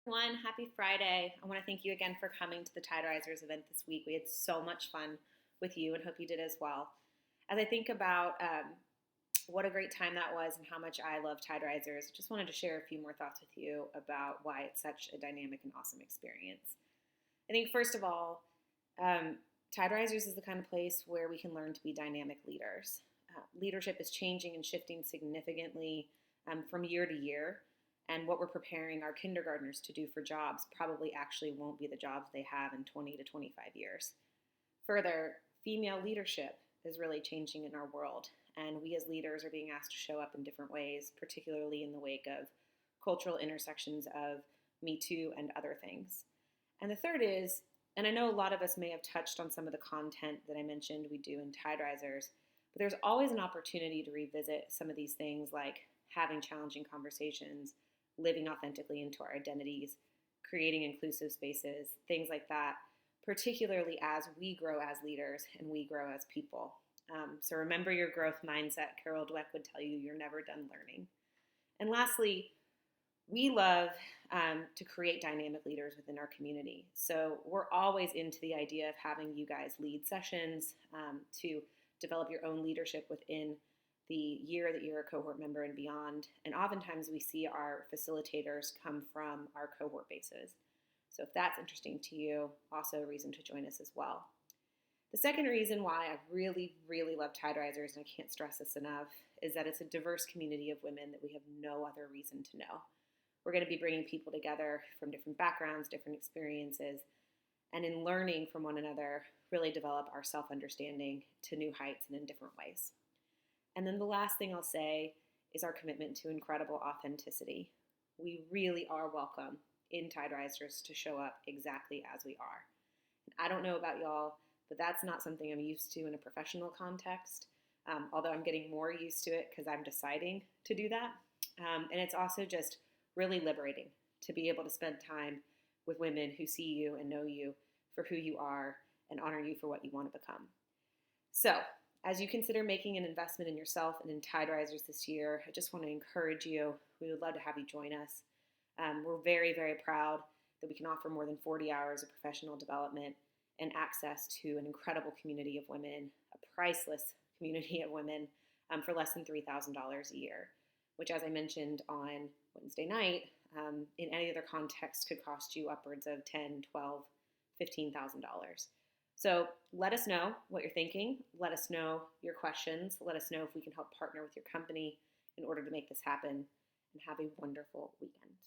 Everyone, happy Friday. I want to thank you again for coming to the Tide Risers event this week. We had so much fun with you and hope you did as well. As I think about what a great time that was and how much I love Tide Risers, just wanted to share a few more thoughts with you about why it's such a dynamic and awesome experience. I think, first of all, Tide Risers is the kind of place where we can learn to be dynamic leaders. Leadership is changing and shifting significantly from year to year. And what we're preparing our kindergartners to do for jobs probably actually won't be the jobs they have in 20 to 25 years. Further, female leadership is really changing in our world, and we as leaders are being asked to show up in different ways, particularly in the wake of cultural intersections of Me Too and other things. And the third is, and I know a lot of us may have touched on some of the content that I mentioned we do in Tide Risers, but there's always an opportunity to revisit some of these things like having challenging conversations, living authentically into our identities, creating inclusive spaces, things like that, particularly as we grow as leaders and we grow as people. So remember your growth mindset. Carol Dweck would tell you you're never done learning. And lastly, we love to create dynamic leaders within our community. So we're always into the idea of having you guys lead sessions to develop your own leadership within the year that you're a cohort member and beyond. And oftentimes we see our facilitators come from our cohort bases. So if that's interesting to you, also a reason to join us as well. The second reason why I really, really love Tide Risers, and I can't stress this enough, is that it's a diverse community of women that we have no other reason to know. We're going to be bringing people together from different backgrounds, different experiences, and in learning from one another, really develop our self-understanding to new heights and in different ways. And then the last thing I'll say is our commitment to incredible authenticity. We really are welcome in Tide Risers to show up exactly as we are. And I don't know about y'all, but that's not something I'm used to in a professional context, although I'm getting more used to it because I'm deciding to do that. And it's also just really liberating to be able to spend time with women who see you and know you for who you are and honor you for what you want to become. So, as you consider making an investment in yourself and in Tide Risers this year, I just want to encourage you. We would love to have you join us. We're very, very proud that we can offer more than 40 hours of professional development and access to an incredible community of women, a priceless community of women for less than $3,000 a year, which, as I mentioned on Wednesday night, in any other context could cost you upwards of $10,000, $12,000, $15,000. So let us know what you're thinking. Let us know your questions. Let us know if we can help partner with your company in order to make this happen. And have a wonderful weekend.